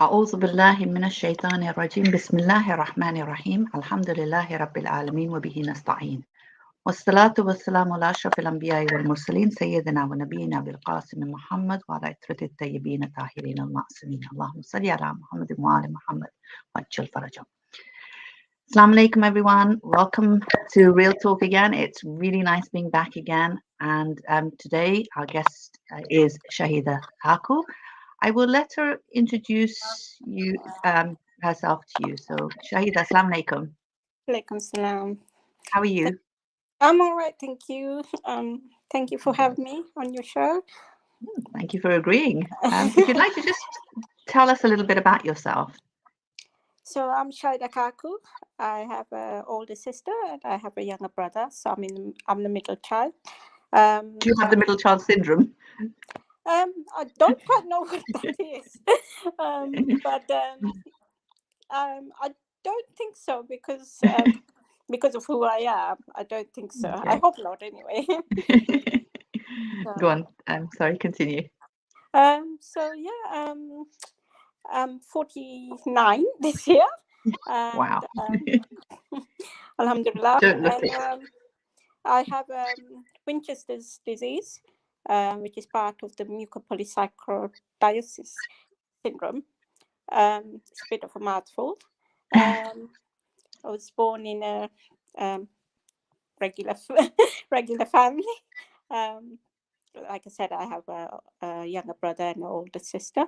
أعوذ بالله من الشيطان الرجيم بسم الله الرحمن الرحيم الحمد لله رب العالمين وبه نستعين والصلاة والسلام على أشرف الأنبياء والمرسلين سيدنا ونبينا بالقاسم محمد وعلى عترة الطيبين الطاهرين المعصومين اللهم صل على محمد وآل محمد وعجل فرجهم. Assalamu alaikum everyone. Welcome to Real Talk again. It's really nice being back again. And today our guest is Shahida Khaku. I will let her introduce herself to you. So Shahida, assalamu alaikum. Alaikum salam. How are you? I'm all right, thank you. Thank you for having me on your show. Thank you for agreeing. If you'd like to just tell us a little bit about yourself. So I'm Shahida Khaku. I have an older sister and I have a younger brother. So I'm the middle child. Do you have the middle child syndrome? I don't quite know what that is, but I don't think so because of who I am. I don't think so. Okay. I hope not, anyway. Go on. Sorry, continue. So yeah. I'm 49 this year. And, Wow. Alhamdulillah. Don't look And I have Winchester's disease, which is part of the mucopolysaccharidosis syndrome. It's a bit of a mouthful. I was born in a regular family. Like I said, I have a younger brother and an older sister,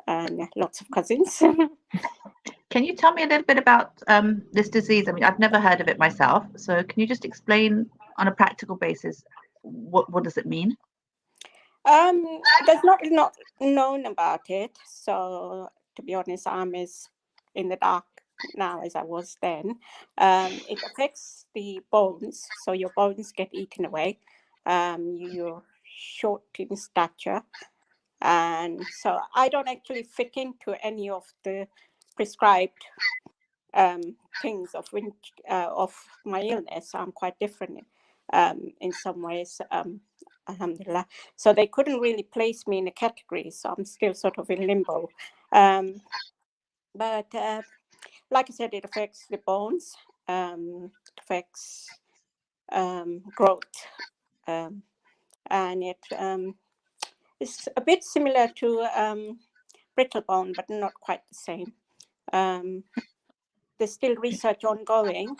and lots of cousins. Can you tell me a little bit about this disease? I mean, I've never heard of it myself. So can you just explain on a practical basis what does it mean? There's not known about it. So to be honest, I'm as in the dark now as I was then. It affects the bones. So your bones get eaten away. You're short in stature. And so I don't actually fit into any of the prescribed things of my illness. I'm quite different in some ways, alhamdulillah. So they couldn't really place me in a category, so I'm still sort of in limbo. But like I said, it affects the bones, it affects growth, and it's a bit similar to brittle bone, but not quite the same. There's still research ongoing.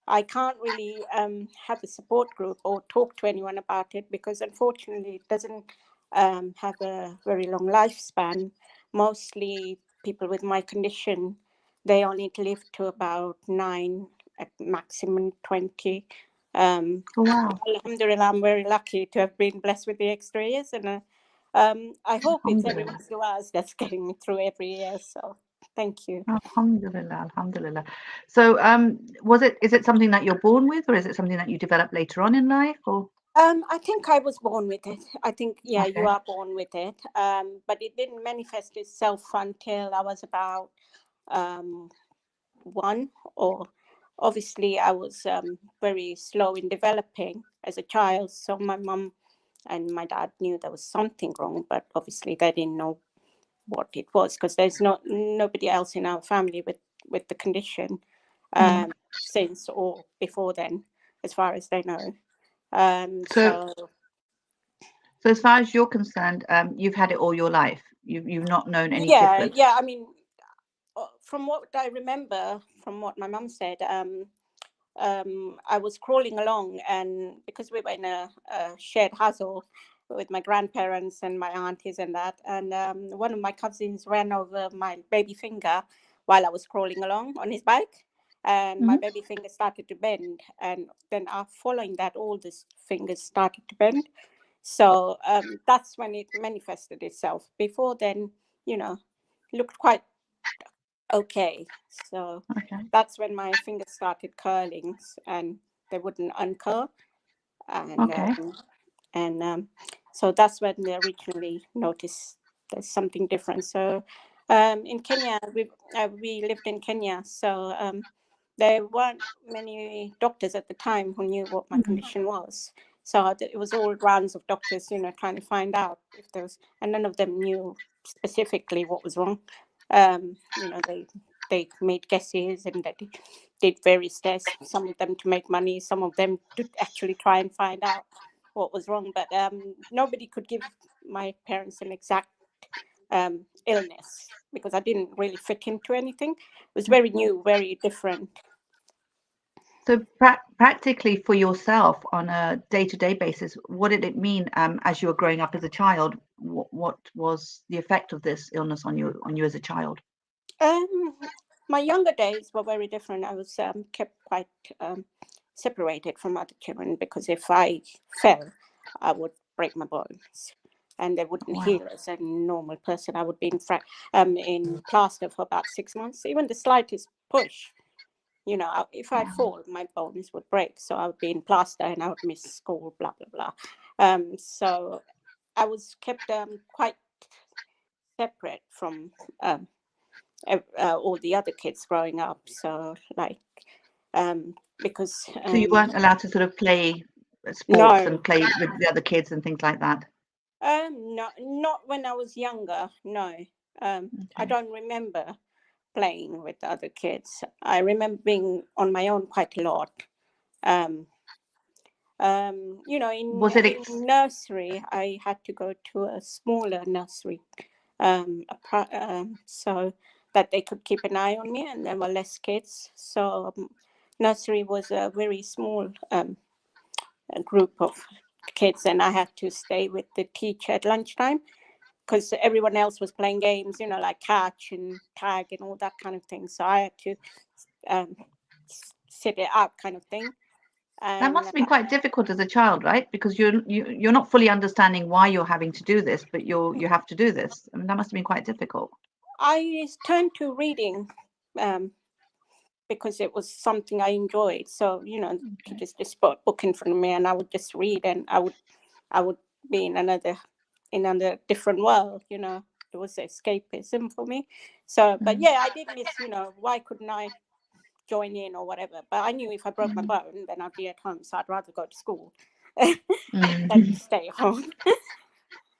I can't really have a support group or talk to anyone about it because unfortunately it doesn't have a very long lifespan. Mostly people with my condition, they only live to about 9, at maximum 20. Wow. Alhamdulillah, I'm very lucky to have been blessed with the extra years, and I hope it's everyone's du'as that's getting me through every year. So thank you. Alhamdulillah, alhamdulillah. So is it something that you're born with, or is it something that you develop later on in life, or? I think I was born with it. I think, yeah, Okay. You are born with it. But it didn't manifest itself until I was about 1, or obviously I was very slow in developing as a child. So my mum and my dad knew there was something wrong, but obviously they didn't know what it was because there's nobody else in our family with the condition since or before then, as far as they know. So as far as you're concerned, you've had it all your life. You've not known any difference. Yeah. I mean, from what I remember, from what my mum said, I was crawling along, and because we were in a shared household with my grandparents and my aunties and that, and one of my cousins ran over my baby finger while I was crawling along on his bike, and my baby finger started to bend, and then following that, all the fingers started to bend. So that's when it manifested itself. Before then, looked quite okay. So that's when my fingers started curling, and they wouldn't uncurl. And so that's when they originally noticed there's something different. So in Kenya, we lived in Kenya, so there weren't many doctors at the time who knew what my condition was. So it was all rounds of doctors, trying to find out if there was, and none of them knew specifically what was wrong. They made guesses and they did various tests, some of them to make money, some of them to actually try and find out what was wrong. But nobody could give my parents an exact illness because I didn't really fit into anything. It was very new, very different. So practically for yourself on a day-to-day basis, what did it mean as you were growing up as a child? What was the effect of this illness on you as a child? My younger days were very different. I was kept quite separated from other children because if I fell, I would break my bones, and they wouldn't heal as a normal person. I would be in plaster for about 6 months. Even the slightest push, if I fall, my bones would break. So I would be in plaster and I would miss school, blah, blah, blah. So I was kept quite separate from all the other kids growing up. So because... So you weren't allowed to sort of play sports and play with the other kids and things like that? No, not when I was younger, no. I don't remember playing with the other kids. I remember being on my own quite a lot. In nursery, I had to go to a smaller nursery, so that they could keep an eye on me, and there were less kids. So nursery was a very small group of kids, and I had to stay with the teacher at lunchtime because everyone else was playing games, like catch and tag and all that kind of thing. So I had to sit it out, kind of thing. And that must have been quite difficult as a child, right? Because you're not fully understanding why you're having to do this, but you have to do this. I mean, that must have been quite difficult. I turned to reading because it was something I enjoyed. So teachers just put a book in front of me, and I would just read, and I would be in another different world. It was escapism for me. So, but yeah, I did miss. Why couldn't I join in or whatever? But I knew if I broke my bone, then I'd be at home. So I'd rather go to school than stay home.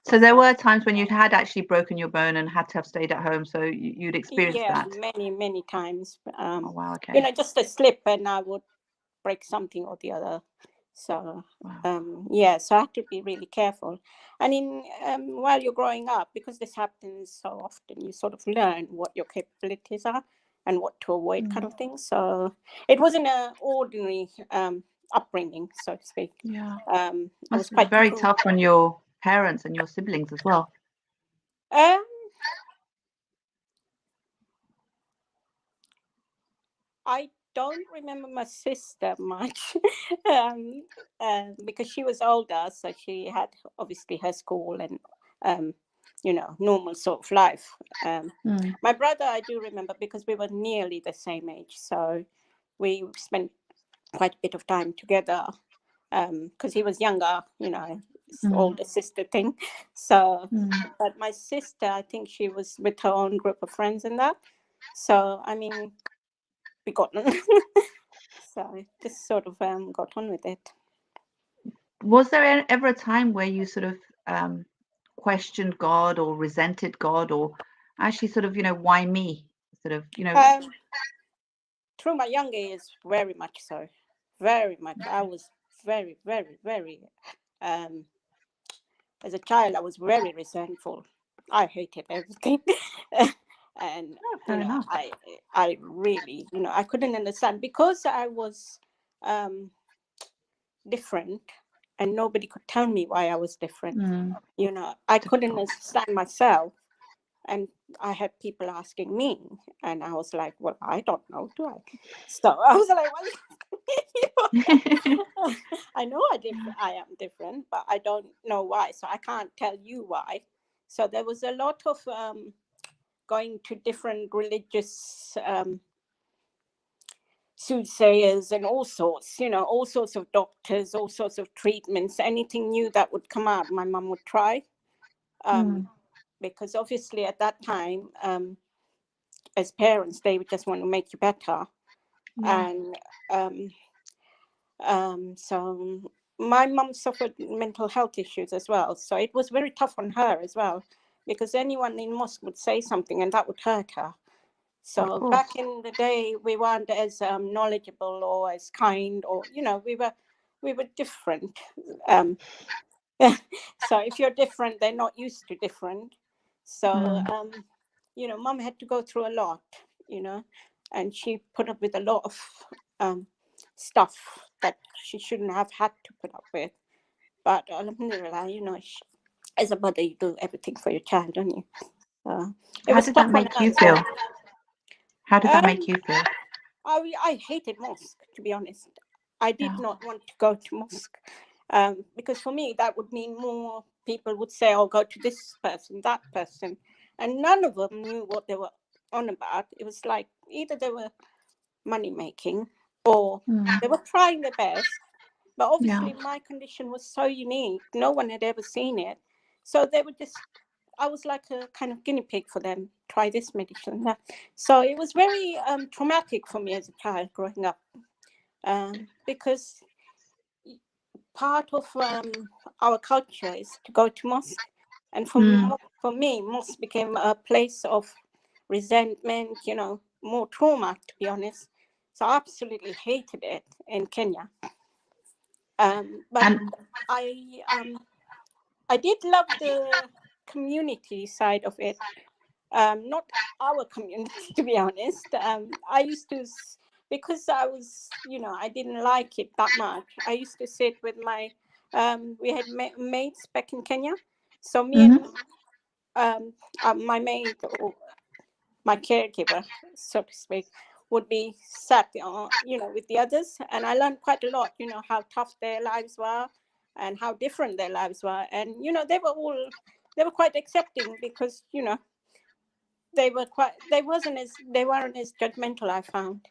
So there were times when you had actually broken your bone and had to have stayed at home. So you'd experienced that. Yeah, many times. Oh wow, okay. Just a slip and I would break something or the other. So so I had to be really careful. And while you're growing up, because this happens so often, you sort of learn what your capabilities are and what to avoid, kind of thing. So it wasn't an ordinary upbringing, so to speak. Yeah. It was quite very tough on your parents and your siblings as well. I don't remember my sister much because she was older, so she had obviously her school and normal sort of life. My brother, I do remember because we were nearly the same age, so we spent quite a bit of time together because he was younger, older sister thing. So, but my sister, I think she was with her own group of friends and that. So, I mean, we got on. So just sort of got on with it. Was there ever a time where you sort of questioned God or resented God, or actually sort of, why me? Sort of, Through my younger years, very much so. Very much. I was very, very, very as a child, I was very resentful. I hated everything. And I really, I couldn't understand because I was different and nobody could tell me why I was different. I couldn't understand myself, and I had people asking me, and I was like, well, I don't know, do I? So I was like, well, I know I am different, but I don't know why, so I can't tell you why. So there was a lot of going to different religious soothsayers and all sorts of doctors, all sorts of treatments, anything new that would come out, my mum would try. Because obviously at that time, as parents, they would just want to make you better. And so my mum suffered mental health issues as well. So it was very tough on her as well. because anyone in mosque would say something and that would hurt her. So back in the day, we weren't as knowledgeable or as kind, or we were different. So if you're different, they're not used to different. So Mum had to go through a lot, and she put up with a lot of stuff that she shouldn't have had to put up with. But alhamdulillah, as a mother, you do everything for your child, don't you? How did that make you feel? How did that make you feel? I hated mosque, to be honest. I did not want to go to mosque because for me that would mean more people would say, "Oh, go to this person, that person," and none of them knew what they were on about. It was like either they were money making or they were trying their best. But obviously my condition was so unique. No one had ever seen it. So they were I was like a kind of guinea pig for them. Try this medicine, that. So it was very traumatic for me as a child growing up, because part of our culture is to go to mosque. And for me, mosque became a place of resentment, more trauma, to be honest. So I absolutely hated it in Kenya. But I did love the community side of it. Not our community, to be honest. I used to, because I was, I didn't like it that much. I used to sit with my, we had maids back in Kenya. So me and my maid, or my caregiver, so to speak, would be sat, with the others. And I learned quite a lot, how tough their lives were and how different their lives were. And, they were quite accepting because, they weren't as judgmental, I found.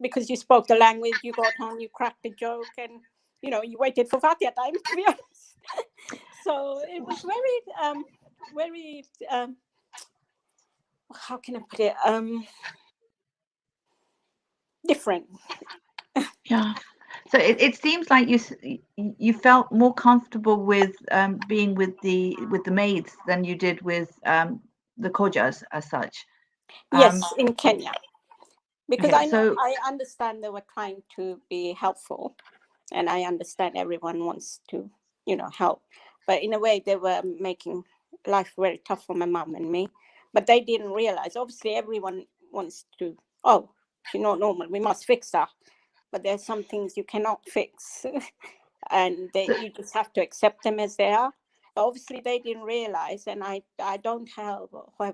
Because you spoke the language, you got on, you cracked a joke, and, you waited for Fatiha time, to be honest. So it was very, how can I put it? Different. Yeah. So it seems like you felt more comfortable with being with the maids than you did with the Khojas as such. Yes, in Kenya, because okay, I understand they were trying to be helpful, and I understand everyone wants to help, but in a way they were making life very tough for my mom and me. But they didn't realize. Obviously, everyone wants to. Oh, she's not normal. We must fix her. But there's some things you cannot fix, and you just have to accept them as they are. But obviously, they didn't realize, and I don't have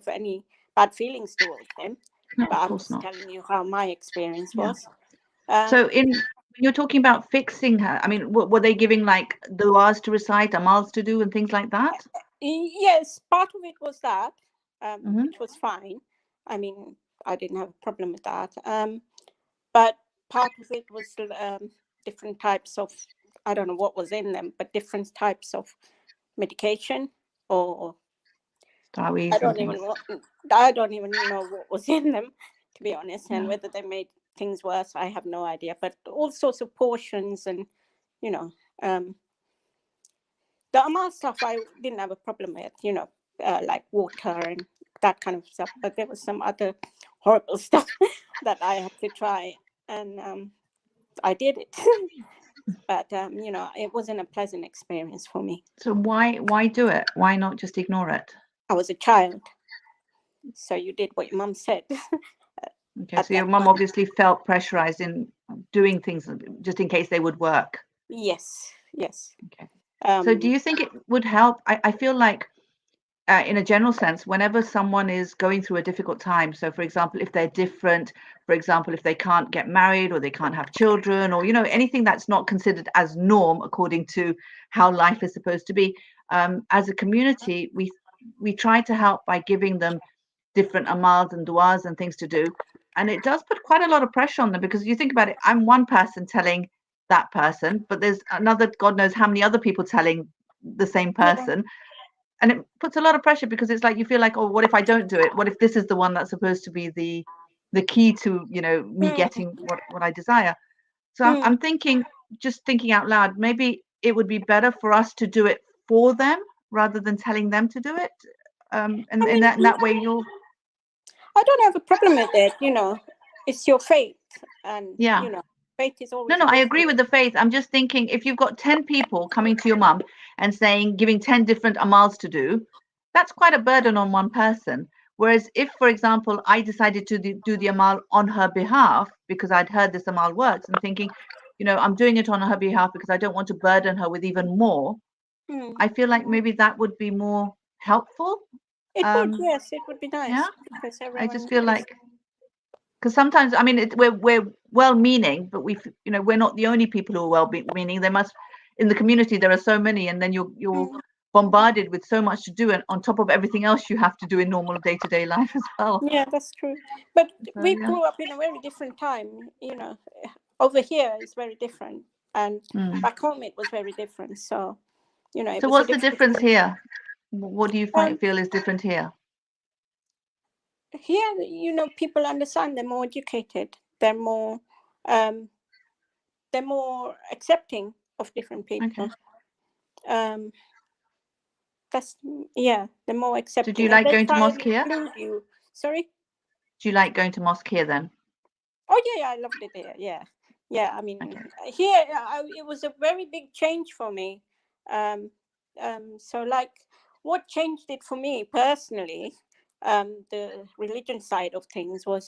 any bad feelings towards them. No, but of I'm course just not. telling you how my experience was. So when you're talking about fixing her, I mean, were they giving like du'as to recite, amals to do, and things like that? Yes, part of it was that, which was fine. I mean, I didn't have a problem with that. But part of it was different types of, I don't know what was in them, but different types of medication, or I don't even know what was in them, to be honest, and whether they made things worse, I have no idea. But all sorts of portions, and the amal stuff I didn't have a problem with, like water and that kind of stuff. But there was some other horrible stuff that I had to try, and I did it. But it wasn't a pleasant experience for me. So why do it? Why not just ignore it? I was a child, so you did what your mum said. Okay, so your mum obviously felt pressurized in doing things just in case they would work. Yes. Okay. So do you think it would help? I feel like in a general sense, whenever someone is going through a difficult time, so for example, if they're different, for example, if they can't get married or they can't have children, or anything that's not considered as norm according to how life is supposed to be, as a community, we try to help by giving them different amals and duas and things to do. And it does put quite a lot of pressure on them, because you think about it, I'm one person telling that person, but there's another, God knows how many other people telling the same person. And it puts a lot of pressure, because it's like you feel like, oh, what if I don't do it? What if this is the one that's supposed to be the key to me getting what I desire? So I'm thinking, just thinking out loud, maybe it would be better for us to do it for them rather than telling them to do it? And I mean, in that way, you'll. I don't have a problem with it. It's your faith, and Yeah. faith is No, always I good. agree with the faith. I'm just thinking, if you've got 10 people coming to your mum and saying, giving 10 different amals to do, that's quite a burden on one person. Whereas if, for example, I decided to do the amal on her behalf because I'd heard this amal works and thinking, I'm doing it on her behalf because I don't want to burden her with even more. I feel like maybe that would be more helpful. It would, yes, it would be nice. Yeah, because I just everyone feel like, because sometimes, I mean, we're well-meaning, but we're not the only people who are well-meaning. In the community, there are so many, and then you're bombarded with so much to do, and on top of everything else you have to do in normal day-to-day life as well. Yeah, that's true. But we yeah. grew up in a very different time. Over here is very different, and back home it was very different. So, it So was what's the difference here? What do you feel is different here? Here, people understand. They're more educated. They're more accepting of different people. Okay. They're more accepting. Did you like going to try mosque and here? include you. Sorry? Do you like going to mosque here then? Oh yeah, I loved it there. Yeah. I mean, here it was a very big change for me. So like, what changed it for me personally, the religion side of things was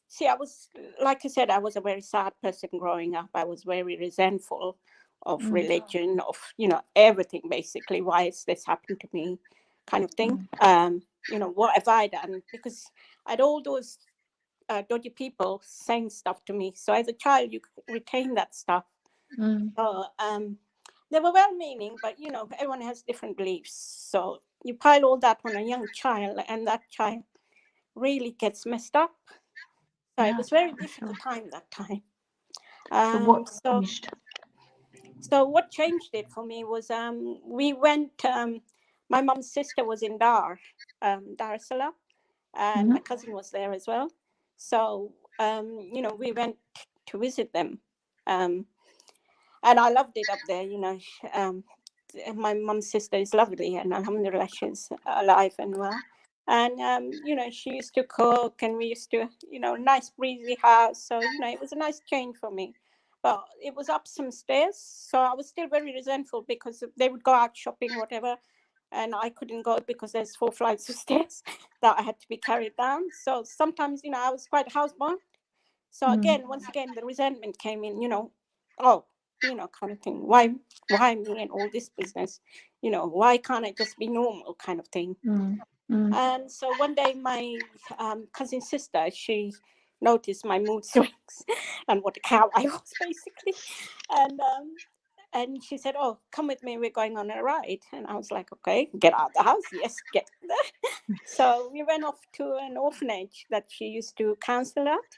see, I was, like I said, I was a very sad person growing up. I was very resentful of religion, of everything basically. Why is this happening to me, kind of thing. What have I done? Because I had all those dodgy people saying stuff to me. So as a child, you retain that stuff. So they were well-meaning, but everyone has different beliefs. So you pile all that on a young child, and that child really gets messed up. So it was very difficult time that time. So what changed? So what changed it for me was we went. My mom's sister was in Dar es Salaam, and my cousin was there as well. So we went to visit them, and I loved it up there. My mom's sister is lovely, and alhamdulillah, she's alive and well. And she used to cook, and we used to, nice breezy house. So it was a nice change for me. But it was up some stairs, so I was still very resentful because they would go out shopping, whatever, and I couldn't go because there's 4 flights of stairs that I had to be carried down. So sometimes, I was quite housebound. So once again, the resentment came in. Kind of thing. Why me and all this business? Why can't I just be normal, kind of thing? And so one day, my cousin sister, she noticed my mood swings and what a cow I was, basically, and she said, "Oh, come with me. We're going on a ride." And I was like, "Okay, get out of the house." Yes, get there. So we went off to an orphanage that she used to counsel at.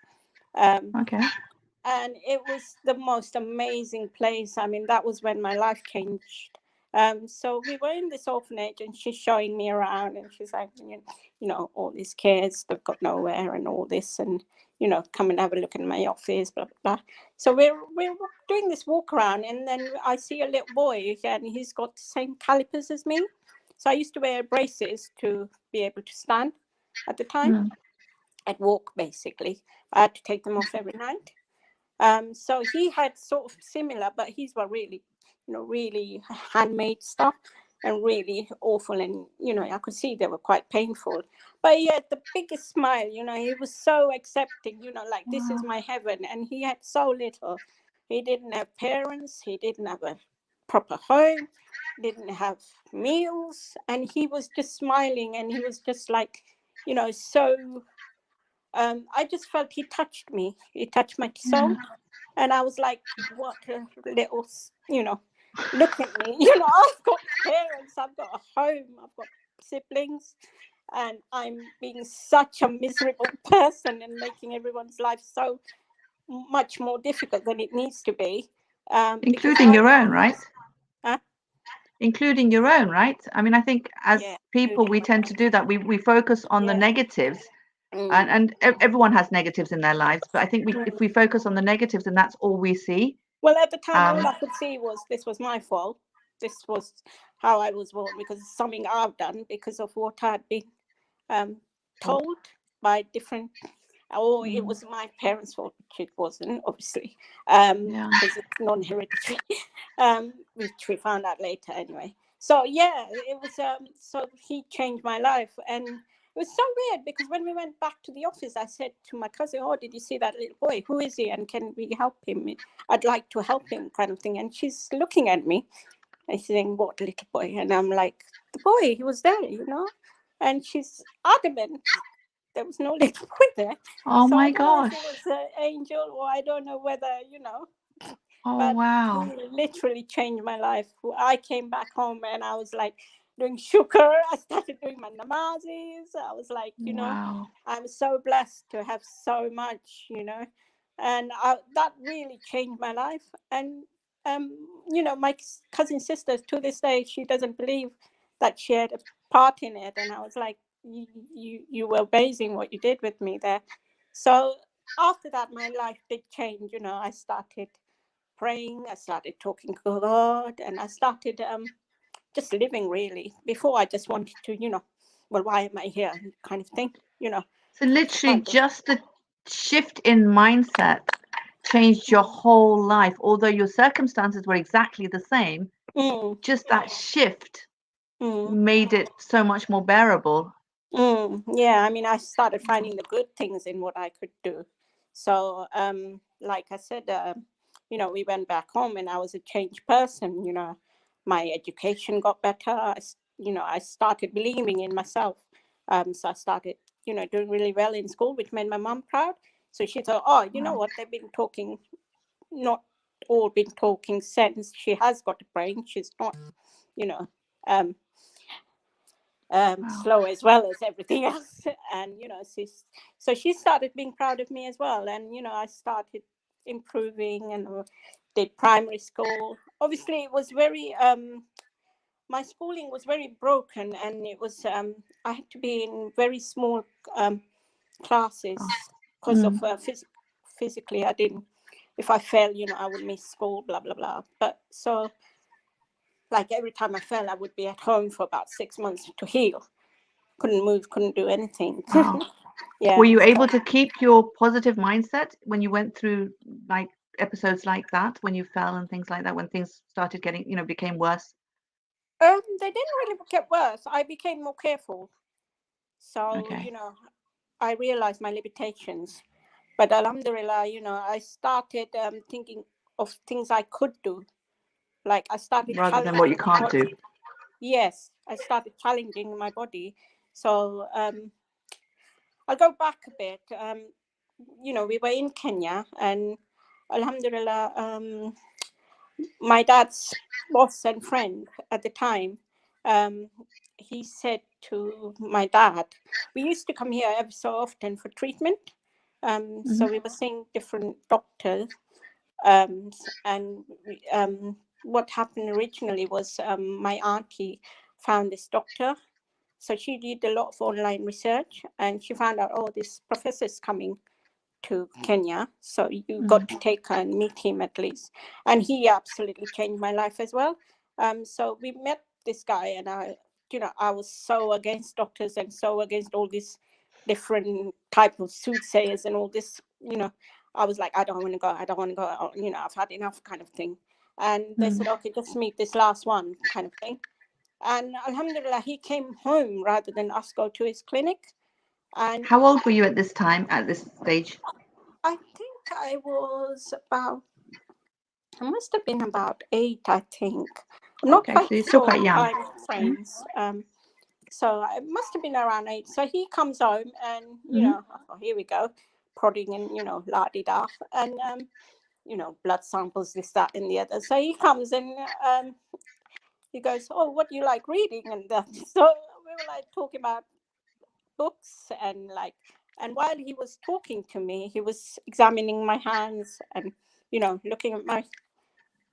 And it was the most amazing place. I mean, that was when my life changed. So we were in this orphanage, and she's showing me around, and she's like, all these kids, they've got nowhere and all this, and, come and have a look in my office, blah, blah, blah. So we're doing this walk around, and then I see a little boy, and he's got the same calipers as me. So I used to wear braces to be able to stand at the time. I'd walk, basically. I had to take them off every night. So he had sort of similar, but his were really, really handmade stuff, and really awful. And, I could see they were quite painful. But he had the biggest smile, he was so accepting, like, this is my heaven. And he had so little. He didn't have parents. He didn't have a proper home. Didn't have meals. And he was just smiling. And he was just like, so... I just felt he touched me. He touched my soul. And I was like, what a little, look at me. I've got parents, I've got a home, I've got siblings, and I'm being such a miserable person and making everyone's life so much more difficult than it needs to be. Including your own, right? Huh? Including your own, right? I mean, I think as people, we tend to do that. We focus on the negatives. And everyone has negatives in their lives, but I think if we focus on the negatives, and that's all we see. Well, at the time, all I could see was this was my fault. this was how I was born, because it's something I've done because of what I'd been told by different, or it was my parents' fault, which it wasn't, obviously, because it's non-hereditary, which we found out later anyway. So yeah, it was, so he changed my life. And it was so weird, because when we went back to the office, I said to my cousin, oh, did you see that little boy? Who is he? And can we help him? I'd like to help him, kind of thing. And she's looking at me and she's saying, what little boy? And I'm like, the boy, he was there, you know? And she's adamant there was no little boy there. Oh so my I don't know if gosh. it was an angel, or I don't know whether, you know. Oh, But wow. he literally changed my life. I came back home and I was like doing shukr. I started doing my namazis. I was like, you know, Wow. I'm so blessed to have so much, you know. And that really changed my life. And, you know, my cousin sister, to this day, she doesn't believe that she had a part in it. And I was like, you were amazing what you did with me there. So after that, my life did change. You know, I started praying, I started talking to God, and I started just living, really. Before, I just wanted to, you know, well, why am I here, kind of thing, you know. So literally Kind of. just the shift in mindset changed your whole life. Although your circumstances were exactly the same, just that shift made it so much more bearable. Yeah, I mean, I started finding the good things in what I could do. So, like I said, you know, we went back home and I was a changed person. You know, my education got better. You know, I started believing in myself. So I started, you know, doing really well in school, which made my mom proud. So she thought, oh, you know what, they've been talking, not all been talking sense. She has got a brain. She's not, you know, um, slow as well as everything else. And, you know, so she started being proud of me as well. And, you know, I started improving and did primary school. Obviously, it was very, my schooling was very broken, and it was, I had to be in very small classes because of physically, I didn't, if I fell, you know, I would miss school, blah, blah, blah. But so, like, every time I fell, I would be at home for about 6 months to heal. Couldn't move, couldn't do anything. Wow. Yeah. Were you able to keep your positive mindset when you went through like episodes like that, when you fell and things like that, when things started getting, you know, became worse? They didn't really get worse. I became more careful. So, Okay. you know, I realized my limitations. But alhamdulillah, you know, I started thinking of things I could do. Like I started Rather than what you challenging my can't do. body. Yes, I started challenging my body. So I'll go back a bit. You know, we were in Kenya, and alhamdulillah, my dad's boss and friend at the time, he said to my dad, we used to come here every so often for treatment. So we were seeing different doctors. And what happened originally was my auntie found this doctor. So she did a lot of online research, and she found out, oh, this professor's coming to Kenya, so you got to take her and meet him at least. And he absolutely changed my life as well. So we met this guy, and I was so against doctors and so against all these different type of soothsayers and all this. I was like, I don't want to go. I don't want to go. I've had enough, kind of thing. And they said, okay, just meet this last one, kind of thing. And alhamdulillah, he came home rather than us go to his clinic. And how old were you at this time, at this stage? I think I must have been about 8, I think. I'm not quite So you're still sure quite young. time frames. So it must have been around 8. So he comes home and, here we go, prodding and, la-di-da. And, blood samples, this, that, and the other. So he comes and he goes, oh, what do you like reading? And that. So we were like talking about books and while he was talking to me, he was examining my hands and, looking at my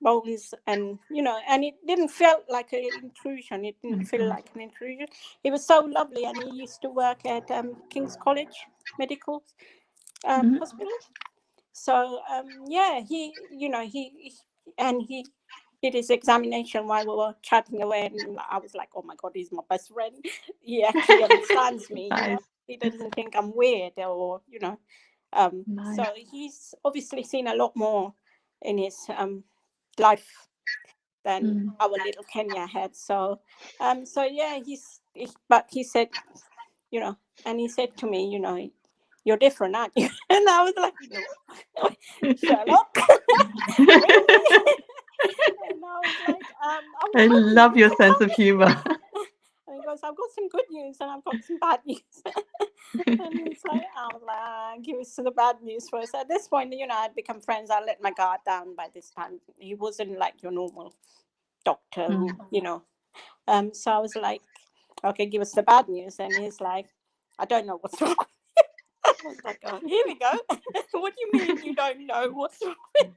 bones and, and it didn't feel like an intrusion. It didn't feel like an intrusion. He was so lovely, and he used to work at King's College Medical Hospital. So, he did his examination while we were chatting away, and I was like, oh my God, he's my best friend. He actually understands me. Nice. You know, he doesn't think I'm weird or, you know. Nice. So he's obviously seen a lot more in his life than our little Kenya had. So yeah, but he said, you know, and he said to me, you know, you're different, aren't you? And I was like, no, Sherlock, really? And I was like, I love your sense of humor. And he goes, I've got some good news and I've got some bad news. And he's like, I was like, give us the bad news first. At this point, you know, I'd become friends. I let my guard down by this time. He wasn't like your normal doctor, who, you know. So I was like, okay, give us the bad news. And he's like, I don't know what's wrong. I was like, oh, here we go. What do you mean you don't know what's wrong?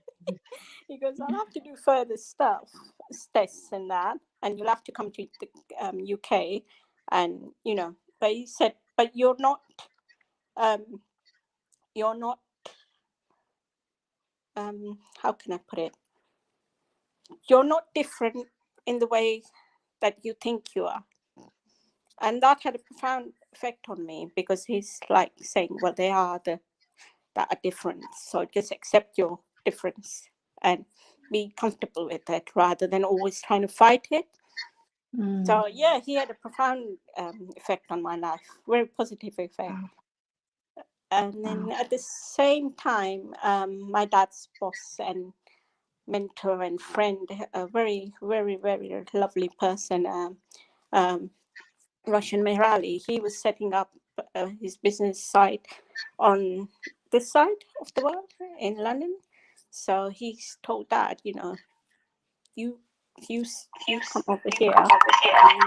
He goes, I'll have to do further stuff, tests and that, and you'll have to come to the UK, and you know. But he said, but you're not. How can I put it? You're not different in the way that you think you are. And that had a profound effect on me, because he's like saying, well, they are that are different. So just accept your difference and be comfortable with it, rather than always trying to fight it. So yeah, he had a profound effect on my life, very positive effect. And then at the same time, my dad's boss and mentor and friend, a very, very, very lovely person, Roshan Mehrali, he was setting up his business site on this side of the world in London. So he's told Dad, you know, you come over here and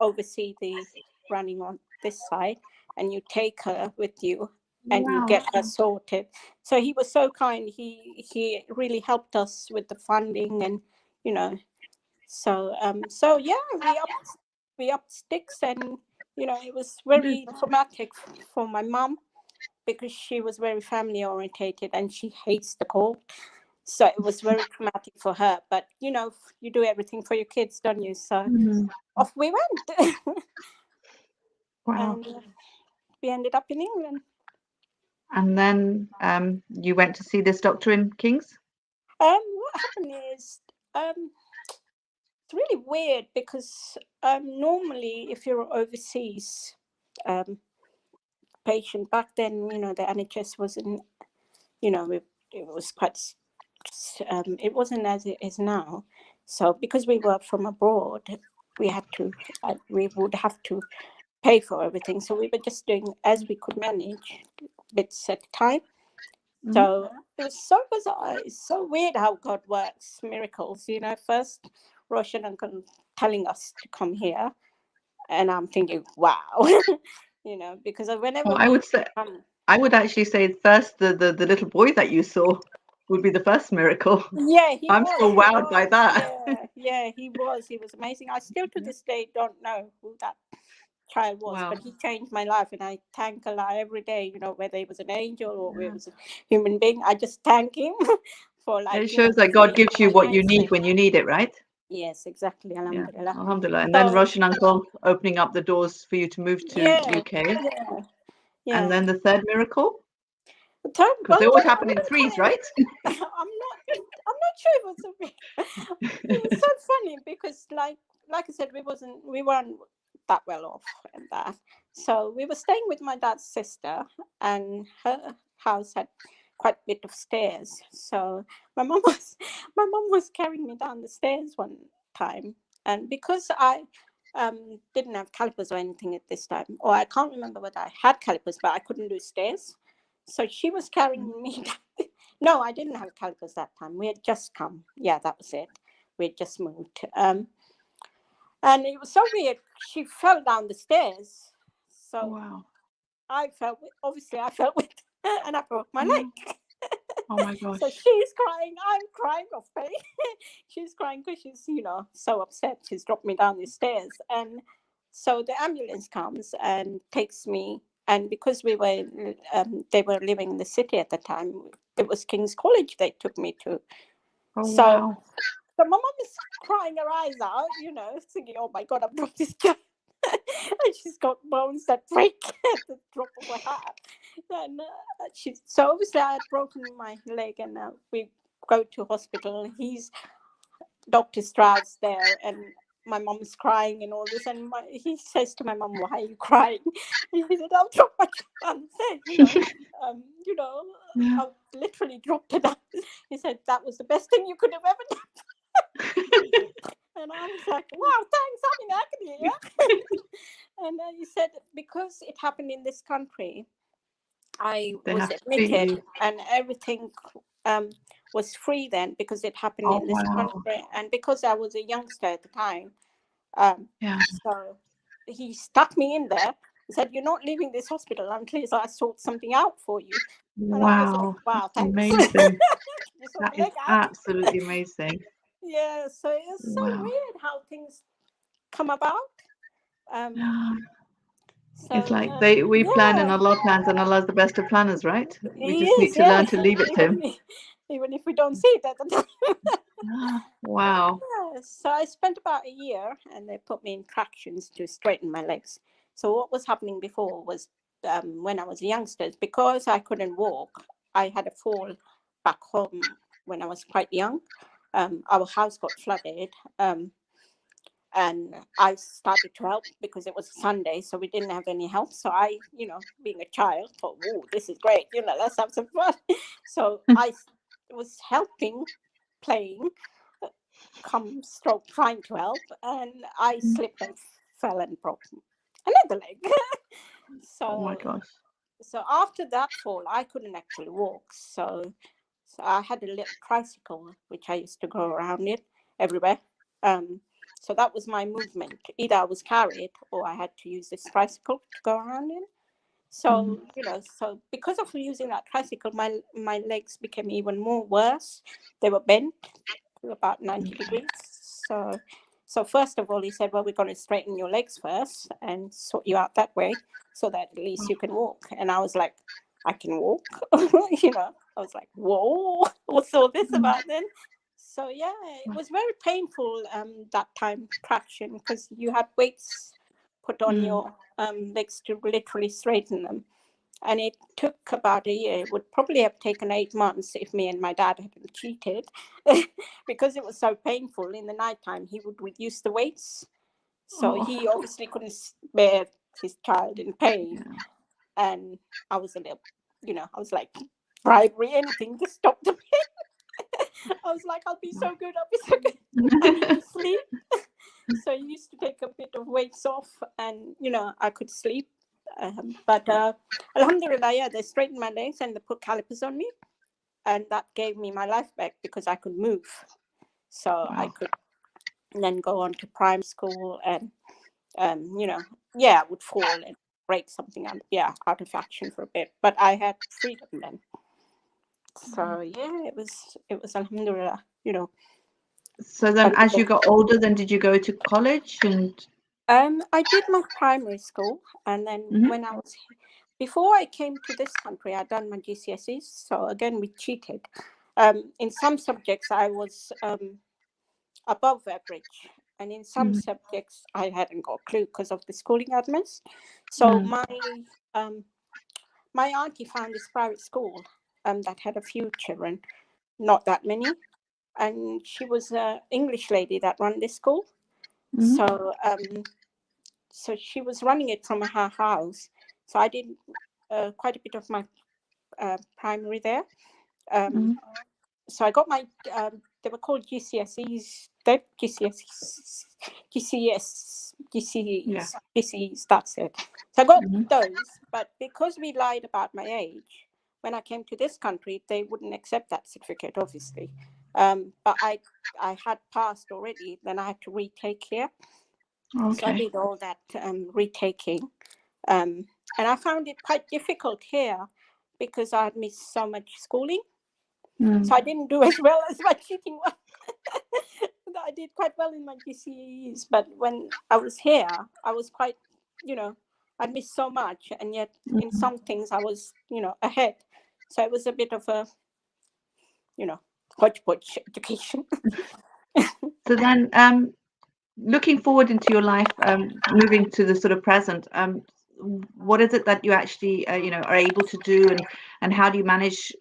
oversee the running on this side, and you take her with you and you get her sorted. So he was so kind. He really helped us with the funding, and you know, so yeah, we upped sticks, and you know, it was very traumatic for my mum, because she was very family orientated and she hates the cold. So it was very traumatic for her. But you know, you do everything for your kids, don't you? So off we went. Wow. And we ended up in England. And then you went to see this doctor in King's? What happened is, it's really weird, because normally if you're overseas patient back then, you know, the NHS wasn't, you know, it was quite, it wasn't as it is now. So because we were from abroad, we would have to pay for everything. So we were just doing as we could manage, bits at a time. So it was so bizarre. It's so weird how God works, miracles. You know, first Roshan uncle telling us to come here, and I'm thinking, wow, you know, because whenever I would actually say first the little boy that you saw would be the first miracle. Yeah, I'm so wowed by that. Yeah, he was amazing. I still to this day don't know who that child was, but he changed my life, and I thank Allah every day, you know, whether he was an angel or whether it was a human being. I just thank him for, like, it shows that God gives you what you need when you need it, right? Yes, exactly. Alhamdulillah. Yeah, alhamdulillah. And then Roshan uncle opening up the doors for you to move to UK. Yeah. And then the third miracle? The third, because they always happen in threes, right? I'm not sure it was it was so funny, because like I said, we weren't that well off and that. So we were staying with my dad's sister, and her house had quite a bit of stairs. So my mom was carrying me down the stairs one time, and because I didn't have calipers or anything at this time, or I can't remember whether I had calipers, but I couldn't do stairs. So she was carrying me down. No, I didn't have calipers that time. We had just come. Yeah, that was it. We had just moved. And it was so weird. She fell down the stairs. So wow. I fell with it, and I broke my leg. Oh my gosh. So she's crying. I'm crying of pain. She's crying because she's, so upset. She's dropped me down the stairs. And so the ambulance comes and takes me. And because they were living in the city at the time, it was King's College they took me to. Oh, wow. So my mom is crying her eyes out, thinking, oh my God, I've dropped this child. And she's got bones that break at the drop of a hat. And so obviously I had broken my leg, and we go to hospital. Dr. Stroud's there, and my mom's crying and all this. And he says to my mom, why are you crying? And he said, I've dropped my child. Yeah. I literally dropped it out. He said, that was the best thing you could have ever done. And I was like, wow, thanks, I'm in agony. Yeah? And he said, because it happened in this country, I was admitted, and everything was free then, because it happened in this country. And because I was a youngster at the time, so he stuck me in there and said, you're not leaving this hospital until I sort something out for you. And I was like, wow, thanks. Amazing. That is absolutely amazing. Yeah, so it's so weird how things come about. So, it's like we plan, and Allah plans, and Allah's the best of planners, right? We just need to learn to leave it to Him. Even if we don't see it at the time. Wow. Yeah, so I spent about a year, and they put me in tractions to straighten my legs. So what was happening before was when I was a youngster, because I couldn't walk, I had a fall back home when I was quite young. Our house got flooded. And I started to help because it was Sunday, so we didn't have any help. So I, being a child, thought, "Oh, this is great! Let's have some fun." So I was helping, playing, trying to help, and I slipped and fell and broke another leg. So, oh my gosh! So after that fall, I couldn't actually walk. So I had a little tricycle which I used to go around it everywhere. So that was my movement. Either I was carried or I had to use this tricycle to go around in. So, so because of using that tricycle, my legs became even more worse. They were bent to about 90 degrees. So first of all, he said, well, we're going to straighten your legs first and sort you out that way so that at least you can walk. And I was like, I can walk? I was like, whoa, what's all this about then? So yeah, it was very painful that time, traction, because you had weights put on your legs to literally straighten them. And it took about a year. It would probably have taken 8 months if me and my dad hadn't cheated, because it was so painful. In the nighttime, he would reduce the weights. So he obviously couldn't bear his child in pain. Yeah. And I was a little, I was like, bribery, anything to stop the pain. I was like, I'll be so good. I need to sleep. So he used to take a bit of weights off, and, I could sleep. But alhamdulillah, yeah, they straightened my legs and they put calipers on me, and that gave me my life back because I could move. So I could then go on to prime school, and I would fall and break something out of action for a bit, but I had freedom then. So yeah, it was alhamdulillah, So then as you got older, then did you go to college? And I did my primary school, and then when before I came to this country, I'd done my GCSEs. So again, we cheated. In some subjects, I was above average, and in some subjects, I hadn't got a clue because of the schooling admins. So my auntie found this private school that had a few children, not that many, and she was an English lady that ran this school. So she was running it from her house. So I did quite a bit of my primary there. So I got my, they were called GCSEs, GCEs, that's it. So I got those, but because we lied about my age, when I came to this country, they wouldn't accept that certificate, obviously. But I had passed already, then I had to retake here. Okay. So I did all that retaking. And I found it quite difficult here because I had missed so much schooling. So I didn't do as well as my cheating one. I did quite well in my GCEs, but when I was here, I was quite, I missed so much, and yet in some things I was, ahead. So it was a bit of a, hodgepodge education. So then, looking forward into your life, moving to the sort of present, what is it that you actually, are able to do, and how do you manage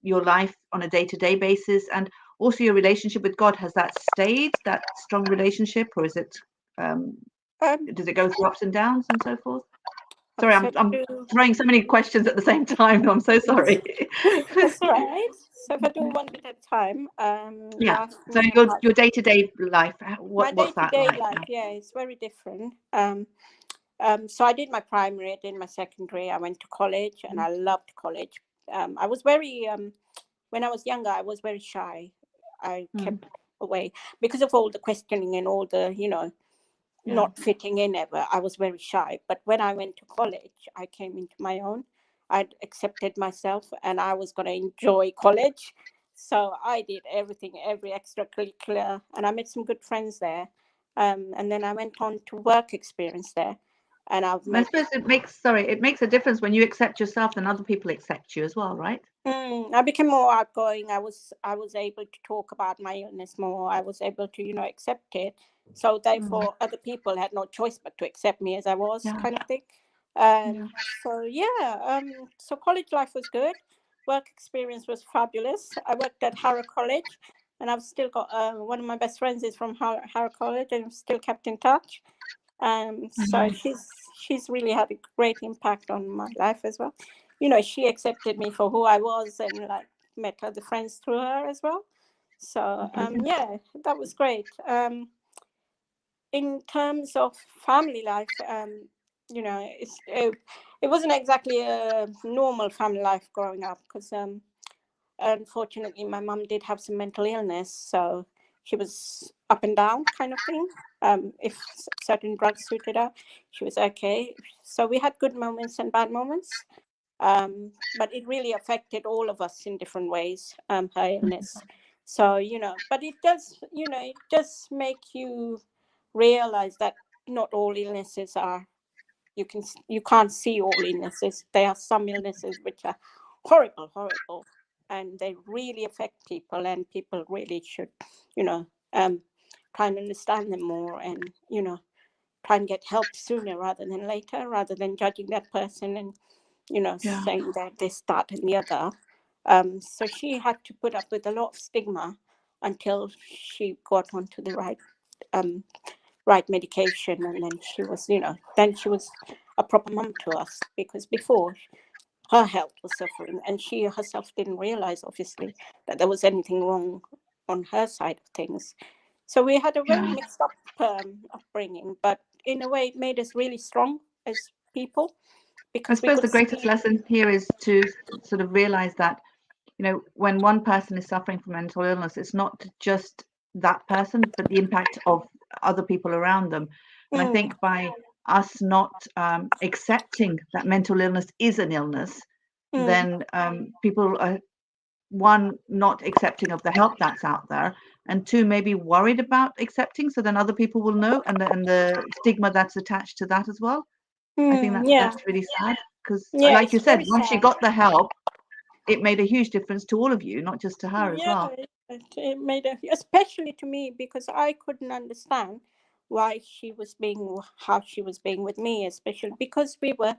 your life on a day-to-day basis, and also your relationship with God? Has that stayed, that strong relationship, or is it, does it go through ups and downs and so forth? Sorry, I'm throwing so many questions at the same time. I'm so sorry. That's all right. So if I do one bit at a time, yeah. So your day-to-day life, what's that like? Life, yeah, it's very different. So I did my primary, I did my secondary, I went to college, and I loved college. I was very, when I was younger, I was very shy. I kept away because of all the questioning and all the, not fitting in ever. I was very shy. But when I went to college, I came into my own. I'd accepted myself, and I was going to enjoy college. So I did everything, every extracurricular, and I met some good friends there. And then I went on to work experience there. And I suppose it makes a difference when you accept yourself, then other people accept you as well, right? I became more outgoing. I was able to talk about my illness more. I was able to, accept it. So therefore, other people had no choice but to accept me as I was, kind of thing. So college life was good. Work experience was fabulous. I worked at Harrow College, and I've still got one of my best friends is from Harrow College, and I'm still kept in touch. So she's really had a great impact on my life as well. She accepted me for who I was, and like met other friends through her as well. So that was great. In terms of family life, it wasn't exactly a normal family life growing up, because unfortunately my mum did have some mental illness, so she was up and down kind of thing. If certain drugs suited her, she was okay. So we had good moments and bad moments, but it really affected all of us in different ways, her illness. So but it does make you realize that not all illnesses are, you can't see all illnesses. There are some illnesses which are horrible, and they really affect people, and people really should try and understand them more, and try and get help sooner rather than later, rather than judging that person and saying that this, that, and the other. So she had to put up with a lot of stigma until she got onto the right medication, and then she was a proper mum to us, because before her health was suffering, and she herself didn't realize, obviously, that there was anything wrong on her side of things. So we had a very mixed up upbringing, but in a way it made us really strong as people, because I suppose the greatest lesson here is to sort of realize that, when one person is suffering from mental illness, it's not just that person, but the impact of other people around them. And I think by us not accepting that mental illness is an illness, then people are, one, not accepting of the help that's out there, and two, maybe worried about accepting, so then other people will know, and the stigma that's attached to that as well. I think that's really sad, because like you said, once she got the help, it made a huge difference to all of you, not just to her as well. It made especially to me, because I couldn't understand why how she was being with me, especially because we were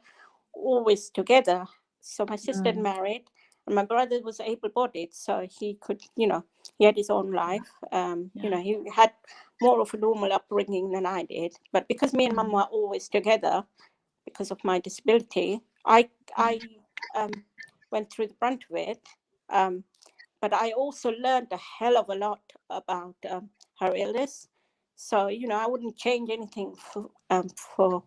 always together. So my sister had married, and my brother was able-bodied, so he could, he had his own life. He had more of a normal upbringing than I did. But because me and Mum were always together, because of my disability, I went through the brunt of it. But I also learned a hell of a lot about her illness. So I wouldn't change anything for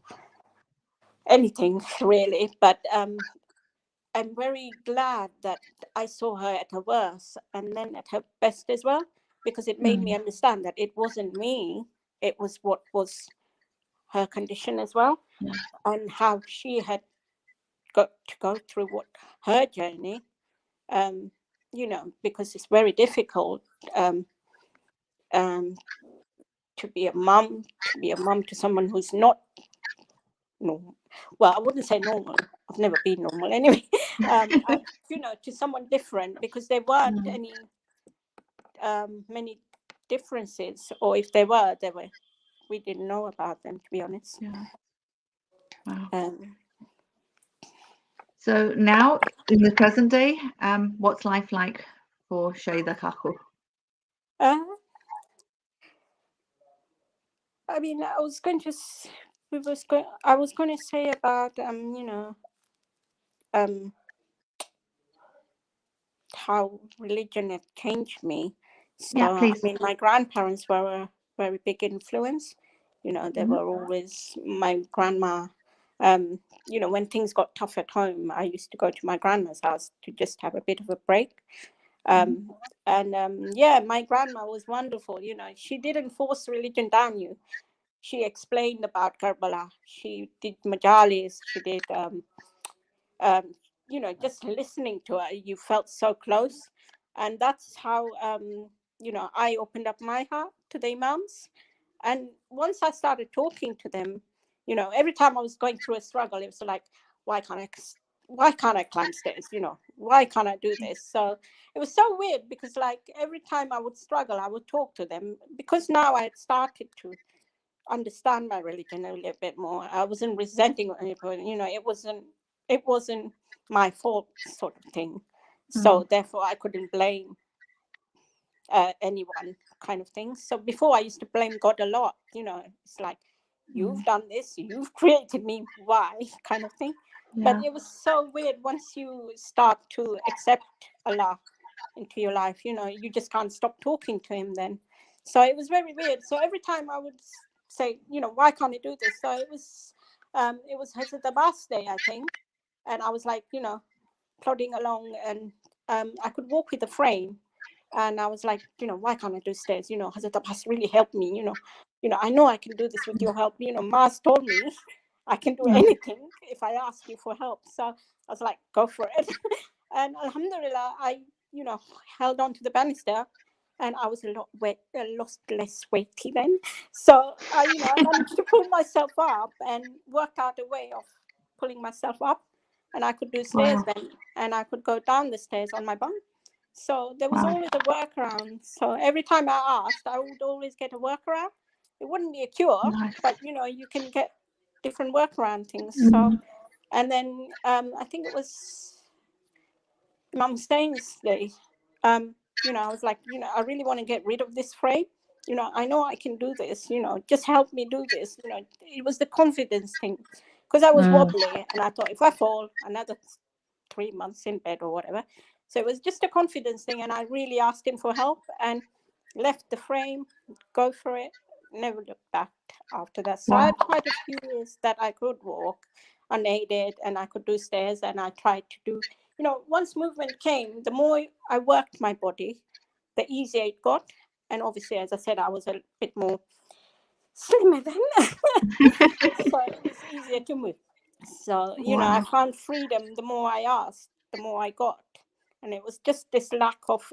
anything really. But I'm very glad that I saw her at her worst and then at her best as well, because it made me understand that it wasn't me, it was what was her condition as well, and how she had got to go through her journey, because it's very difficult to be a mum to someone who's not normal. Well, I wouldn't say normal. I've never been normal anyway. To someone different, because there weren't any many differences, or if we didn't know about them, to be honest. Yeah. Wow. So now, in the present day, what's life like for Shahida Khaku? I mean, I was going to say about how religion had changed me. So Yeah, please. I mean, my grandparents were a very big influence. They were always my grandma. When things got tough at home, I used to go to my grandma's house to just have a bit of a break. My grandma was wonderful. She didn't force religion down you. She explained about Karbala. She did majalis. She did, just listening to her, you felt so close. And that's how, I opened up my heart to the imams. And once I started talking to them, every time I was going through a struggle, it was like, why can't I climb stairs? Why can't I do this? So it was so weird because like every time I would struggle, I would talk to them, because now I had started to understand my religion a little bit more. I wasn't resenting anybody, it wasn't my fault, sort of thing. So therefore I couldn't blame anyone, kind of thing. So before I used to blame God a lot, it's like, you've done this, you've created me, why, kind of thing. But it was so weird once you start to accept Allah into your life, you just can't stop talking to him then. So it was very weird. So every time I would say, why can't I do this? So it was Hazrat Abbas Day, I think. And I was like, plodding along, and I could walk with a frame. And I was like, why can't I do stairs? Hazrat Abbas really helped me, I know I can do this with your help. Mars told me I can do anything if I ask you for help. So I was like, go for it. And alhamdulillah, I, held on to the banister, and I was a lot less weighty then. So I managed to pull myself up and worked out a way of pulling myself up, and I could do stairs then, and I could go down the stairs on my bum. So there was always a workaround. So every time I asked, I would always get a workaround. It wouldn't be a cure, but you can get different workaround things. So, and then I think it was Mum Stain's Day. I was like, I really want to get rid of this frame. I know I can do this. Just help me do this. It was the confidence thing, because I was wobbly, and I thought, if I fall, another 3 months in bed or whatever. So it was just a confidence thing, and I really asked him for help and left the frame, go for it, never looked back after that. So I had quite a few years that I could walk unaided, and I could do stairs, and I tried to do, once movement came, the more I worked my body, the easier it got. And obviously, as I said, I was a bit more slimmer then, so it was easier to move. So, I found freedom. The more I asked, the more I got. And it was just this lack of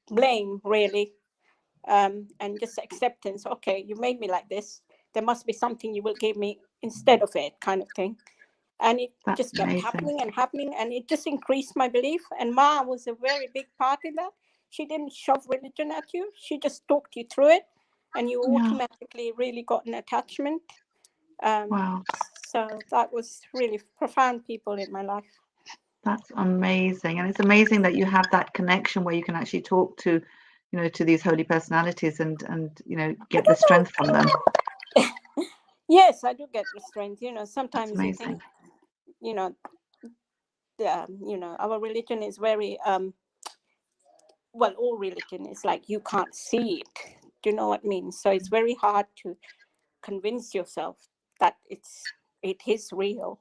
blame, really, and just acceptance. Okay, you made me like this. There must be something you will give me instead of it, kind of thing. And it just kept happening and happening, and it just increased my belief. And Ma was a very big part in that. She didn't shove religion at you. She just talked you through it, and you automatically really got an attachment. So that was really profound people in my life. That's amazing. And it's amazing that you have that connection where you can actually talk to, to these holy personalities and get the strength from them. Yes, I do get the strength. Sometimes you think, our religion is very, all religion is like, you can't see it. Do you know what I mean? So it's very hard to convince yourself that it is real.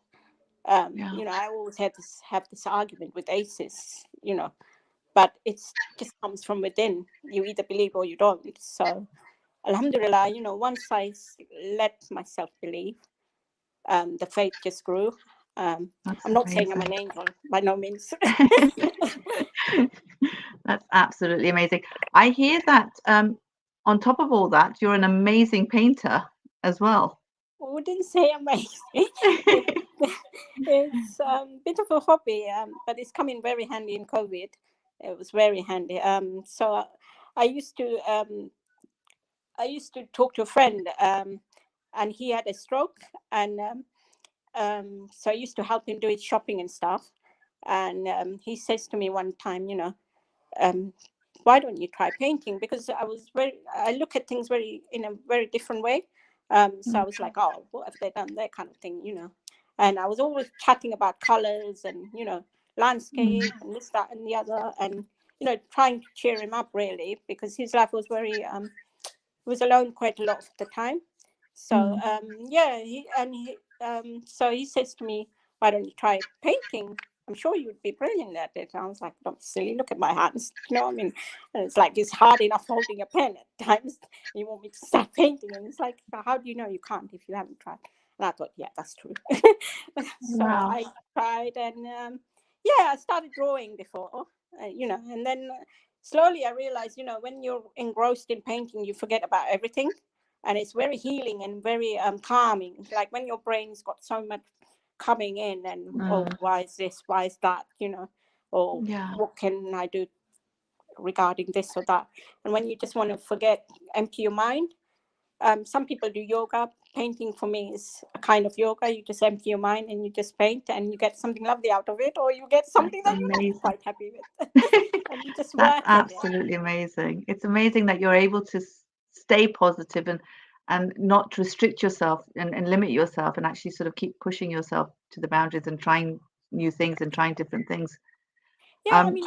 I always have this argument with atheists, but it just comes from within. You either believe or you don't. So alhamdulillah, once I let myself believe, the faith just grew. I'm not saying I'm an angel, by no means. That's absolutely amazing. I hear that on top of all that, you're an amazing painter as well. I wouldn't say amazing. It's a bit of a hobby, but it's come in very handy in COVID. It was very handy. So I used to talk to a friend, and he had a stroke, and so I used to help him do his shopping and stuff. And he says to me one time, um, why don't you try painting? Because I look at things in a very different way. So I was like, oh, what have they done? That kind of thing. And I was always chatting about colors and, landscape and this, that, and the other. And, trying to cheer him up really, because his life was he was alone quite a lot of the time. So, so he says to me, why don't you try painting? I'm sure you'd be brilliant at it. And I was like, don't be silly, look at my hands. You know what I mean? And it's like, it's hard enough holding a pen at times. You want me to start painting? And it's like, how do you know you can't if you haven't tried? And I thought, yeah, that's true. So I tried, and I started drawing before, and then slowly I realized, when you're engrossed in painting, you forget about everything. And it's very healing and very calming. Like when your brain's got so much coming in, and oh, why is this, why is that, or what can I do regarding this or that. And when you just want to forget, empty your mind. Some people do yoga. Painting for me is a kind of yoga. You just empty your mind and you just paint, and you get something lovely out of it, or you get something that you're not quite happy with. And you just That's work absolutely amazing. It's amazing that you're able to stay positive and not restrict yourself and limit yourself, and actually sort of keep pushing yourself to the boundaries and trying new things and trying different things. Yeah, I mean,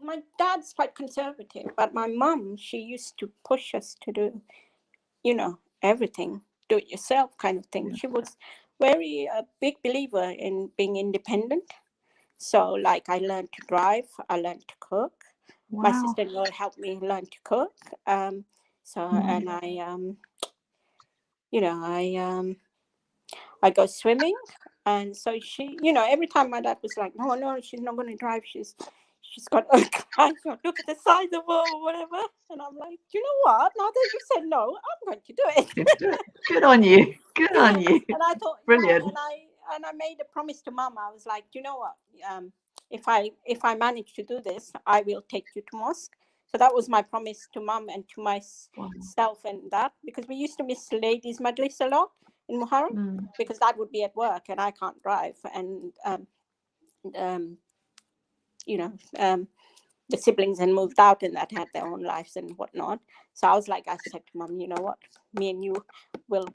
my dad's quite conservative, but my mum, she used to push us to do, everything, do it yourself kind of thing. She was very a big believer in being independent. So, like, I learned to drive, I learned to cook. Wow. My sister-in-law helped me learn to cook. And I go swimming. And so she, every time my dad was like, no, she's not going to drive. She's got a car. Look at the size of her or whatever. And I'm like, you know what? Now that you said no, I'm going to do it. Good on you. Good on you. And I thought, brilliant. And I made a promise to Mum. I was like, you know what? If I manage to do this, I will take you to mosque. So that was my promise to Mum and to myself, and that, because we used to miss ladies' majlis a lot in Muharram, because that would be at work and I can't drive, and the siblings had moved out and that had their own lives and whatnot. So I said to Mum, you know what, me and you will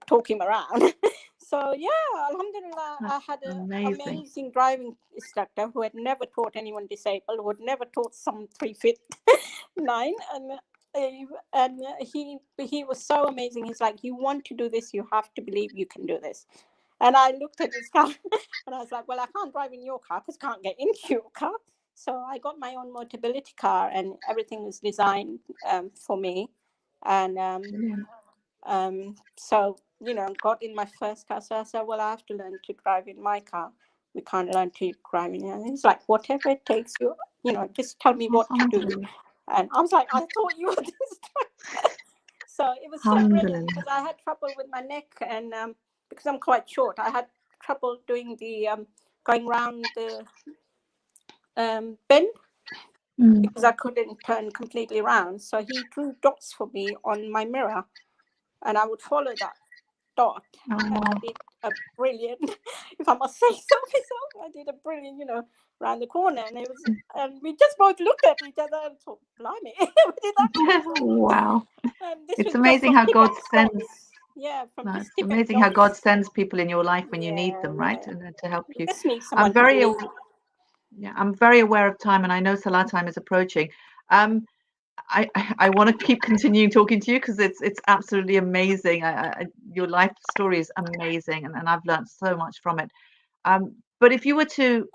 talk him around. So alhamdulillah, I had an amazing driving instructor who had never taught anyone disabled, who had never taught some 3 feet 9, and he was so amazing. He's like, you want to do this, you have to believe you can do this. And I looked at his car and I was like, well, I can't drive in your car because I can't get into your car. So I got my own mobility car, and everything was designed for me. And so, got in my first car. So I said, well, I have to learn to drive in my car. We can't learn to drive in. And he's like, whatever it takes, you just tell me what to do. And I was like, I thought you were this time. So it was so brilliant, because I had trouble with my neck, and because I'm quite short, I had trouble doing the going around the bend, because I couldn't turn completely around. So he drew dots for me on my mirror, and I would follow that dot. And I did a brilliant, if I must say so myself, I did a brilliant, around the corner, and we just both looked at each other and thought, blimey, we did that. Wow. It's amazing how God sends. Yeah, it's amazing how God sends people in your life when you need them, right? And to help you. I'm very aware of time, and I know Salah time is approaching. I want to keep continuing talking to you, because it's absolutely amazing. Your life story is amazing, and I've learned so much from it. But if you were to,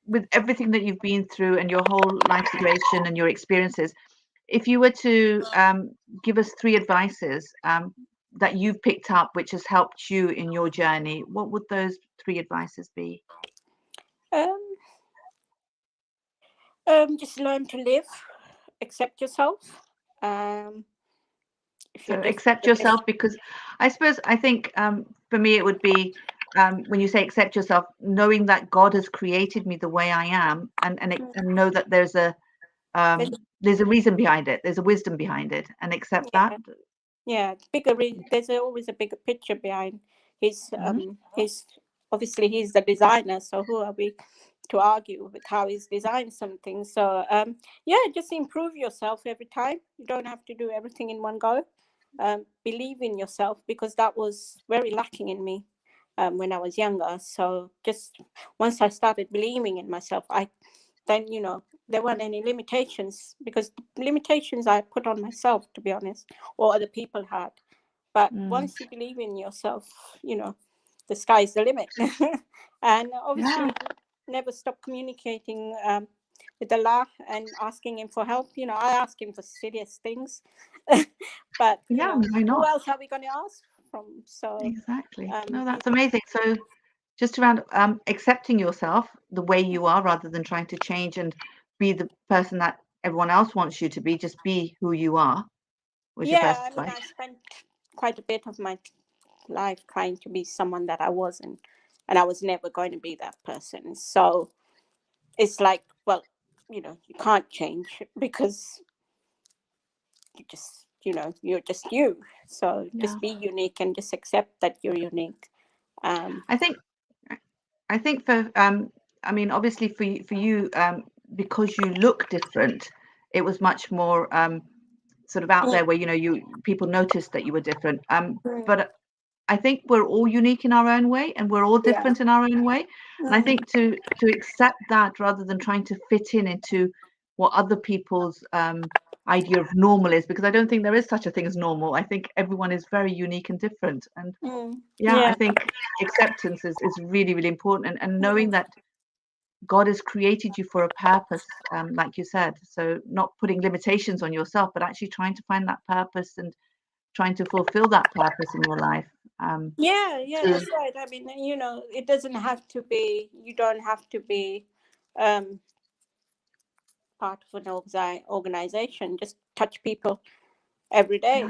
with everything that you've been through and your whole life situation and your experiences, if you were to give us 3 advices that you've picked up which has helped you in your journey, what would those 3 advices be? Just learn to live, accept yourself. So accept yourself, because I think for me it would be, when you say accept yourself, knowing that God has created me the way I am, and know that there's there's a reason behind it. There's a wisdom behind it, and accept that. Yeah, there's always a bigger picture behind his obviously he's the designer, so who are we to argue with how he's designed something? So just improve yourself every time. You don't have to do everything in one go. Believe in yourself, because that was very lacking in me when I was younger. So just once I started believing in myself, then there weren't any limitations, because the limitations I put on myself, to be honest, or other people had. But once you believe in yourself, the sky's the limit. And obviously never stop communicating with Allah and asking him for help. I ask him for serious things, but why not? who else are we going to ask from? So exactly. No, that's amazing. So just around accepting yourself the way you are, rather than trying to change and be the person that everyone else wants you to be. Just be who you are. Was your first advice? I spent quite a bit of my life trying to be someone that I wasn't, and I was never going to be that person. So it's like, well, you can't change, because you're just you. So just be unique and just accept that you're unique. I think for I mean, obviously for you because you look different, it was much more sort of out there where people noticed that you were different. But I think we're all unique in our own way, and we're all different in our own way. And I think to accept that, rather than trying to fit into what other people's idea of normal is, because I don't think there is such a thing as normal. I think everyone is very unique and different. And I think acceptance is really, really important, and knowing that God has created you for a purpose, like you said. So not putting limitations on yourself, but actually trying to find that purpose and trying to fulfill that purpose in your life. That's right. I mean, it doesn't have to be, you don't have to be part of an organization. Just touch people every day.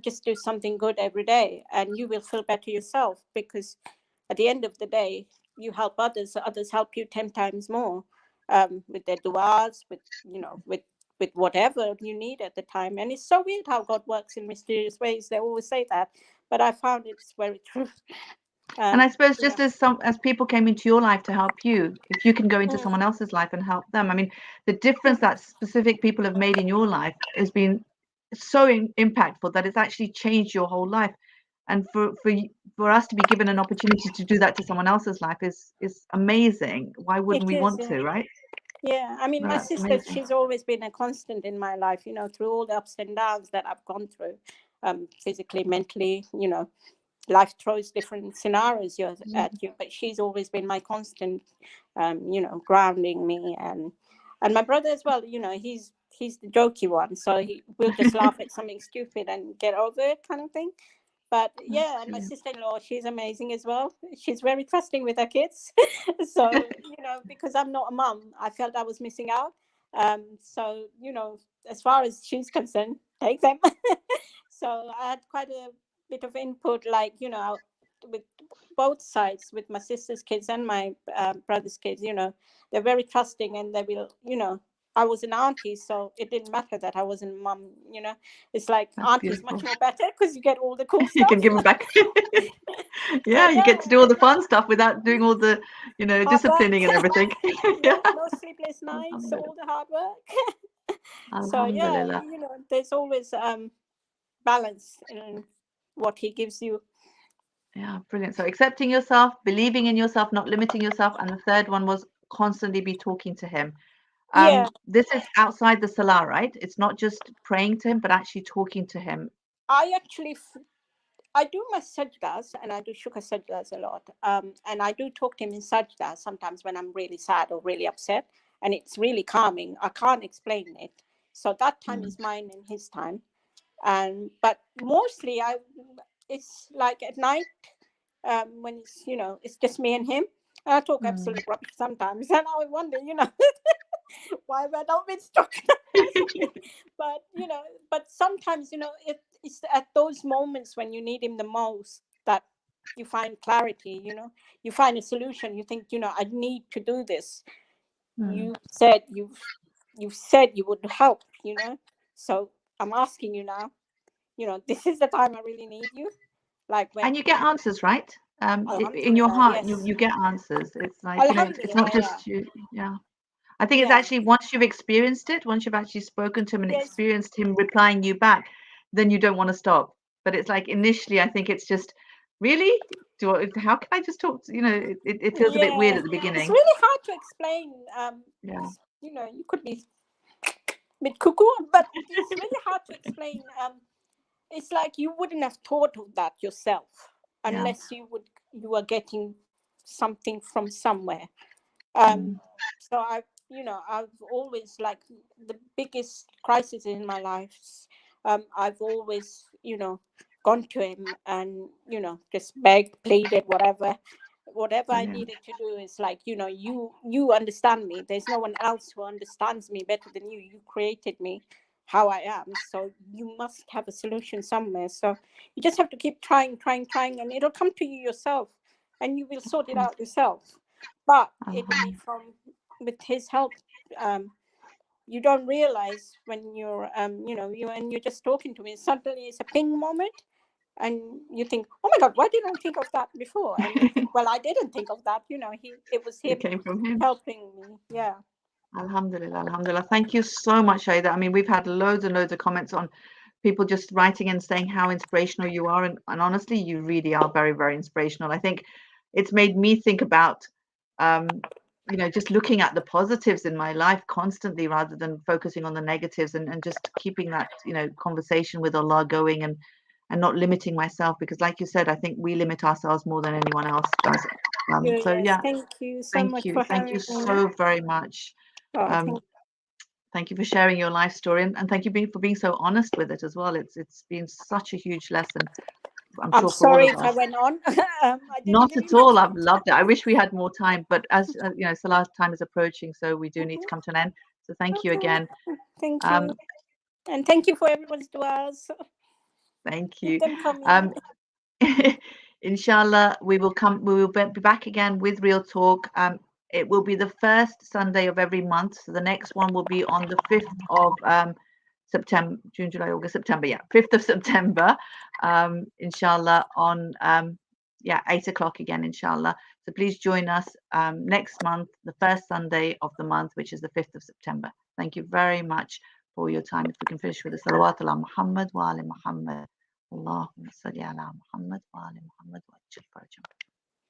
Just do something good every day, and you will feel better yourself, because at the end of the day, you help others help you 10 times more, with their du'as, with whatever you need at the time. And it's so weird how God works in mysterious ways. They always say that, but I found it's very true. And I suppose just as people came into your life to help you, if you can go into someone else's life and help them, I mean, the difference that specific people have made in your life has been so impactful that it's actually changed your whole life. And for us to be given an opportunity to do that to someone else's life is amazing. Why wouldn't we want to, right? Yeah, I mean, my sister, she's always been a constant in my life, through all the ups and downs that I've gone through, physically, mentally, life throws different scenarios at you, but she's always been my constant, grounding me. And my brother as well, he's the jokey one, so he will just laugh at something stupid and get over it, kind of thing. But and my sister-in-law, she's amazing as well. She's very trusting with her kids. So because I'm not a mum, I felt I was missing out. So as far as she's concerned, take them. So I had quite a bit of input, like with both sides, with my sister's kids and my brother's kids. They're very trusting, and they will I was an auntie, so it didn't matter that I wasn't mum. It's like auntie's much more better, because you get all the cool stuff. You can give them back. You get to do all the fun stuff without doing all the disciplining and everything. No sleepless nights, all the hard work. So there's always balance in what he gives you. Yeah, brilliant. So accepting yourself, believing in yourself, not limiting yourself, and the third one was constantly be talking to him. This is outside the salah, right? It's not just praying to him, but actually talking to him. I do my sajdas, and I do shukr sajdas a lot. And I do talk to him in sajdas sometimes when I'm really sad or really upset, and it's really calming. I can't explain it. So that time is mine and his time. But mostly it's like at night, when it's just me and him. And I talk absolute rubbish sometimes, and I wonder, why have I not been struck? But sometimes, it's at those moments when you need him the most that you find clarity. You find a solution. You think, I need to do this. You said you've you said you would help, you know. So I'm asking you now, you know, this is the time I really need you. Like when, And you get answers, right? In your alhamdulillah, heart, yes. you get answers. It's like, you know, it's not Alhamdulillah, yeah. just you. Yeah. I think it's Yeah. actually once you've experienced it, once you've actually spoken to him and Yes. experienced him replying you back, then you don't want to stop. But it's like initially, I think it's just really, how can I just talk? You know, it feels a bit weird Yeah. at the It's beginning. really hard to explain. Yeah. You know, you could be a bit cuckoo, but it's really hard to explain. It's like you wouldn't have thought of that yourself Yeah. unless you are getting something from somewhere. Mm. So I've always, like, the biggest crisis in my life, I've always, gone to him and, just begged, pleaded, whatever I Brilliant. needed to do. Is like, you understand me. There's no one else who understands me better than you. You created me how I am, so you must have a solution somewhere. So you just have to keep trying, and it'll come to you yourself, and you will sort it out yourself. But it'll be with his help. You don't realize when you're you're just talking to me, suddenly it's a ping moment, and you think, oh my god, why didn't I think of that before? And you think, well, I didn't think of that. It was It him came from him. helping me. Yeah. Alhamdulillah, alhamdulillah. Thank you so much, Shahida. I mean, we've had loads and loads of comments on people just writing and saying how inspirational you are. And honestly, you really are very, very inspirational. I think it's made me think about, just looking at the positives in my life constantly rather than focusing on the negatives, and just keeping that, conversation with Allah going, and not limiting myself, because like you said, I think we limit ourselves more than anyone else does. So Yes. yeah, Thank you so thank much you. for Thank you having me. so very much. Oh, Um, Thank you for sharing your life story, and thank you for being so honest with it as well. It's been such a huge lesson, I'm I'm sure, for all sorry of if I us. went on. I didn't Not really at all. mean. I've loved it. I wish we had more time, but as Salah's time is approaching, so we do need to come to an end. So thank you again. Thank you. Um, And thank you for everyone's duas. Thank Keep you. them coming. Inshallah, we will be back again with Real Talk. It will be the first Sunday of every month. So the next one will be on the 5th of September, June, July, August, September. Yeah, 5th of September. Inshallah, on 8 o'clock again, inshallah. So please join us next month, the first Sunday of the month, which is the 5th of September. Thank you very much for your time. If we can finish with the salawat ala Muhammad wa ali Muhammad. اللهم صل على محمد وآل محمد وعجل فرجهم.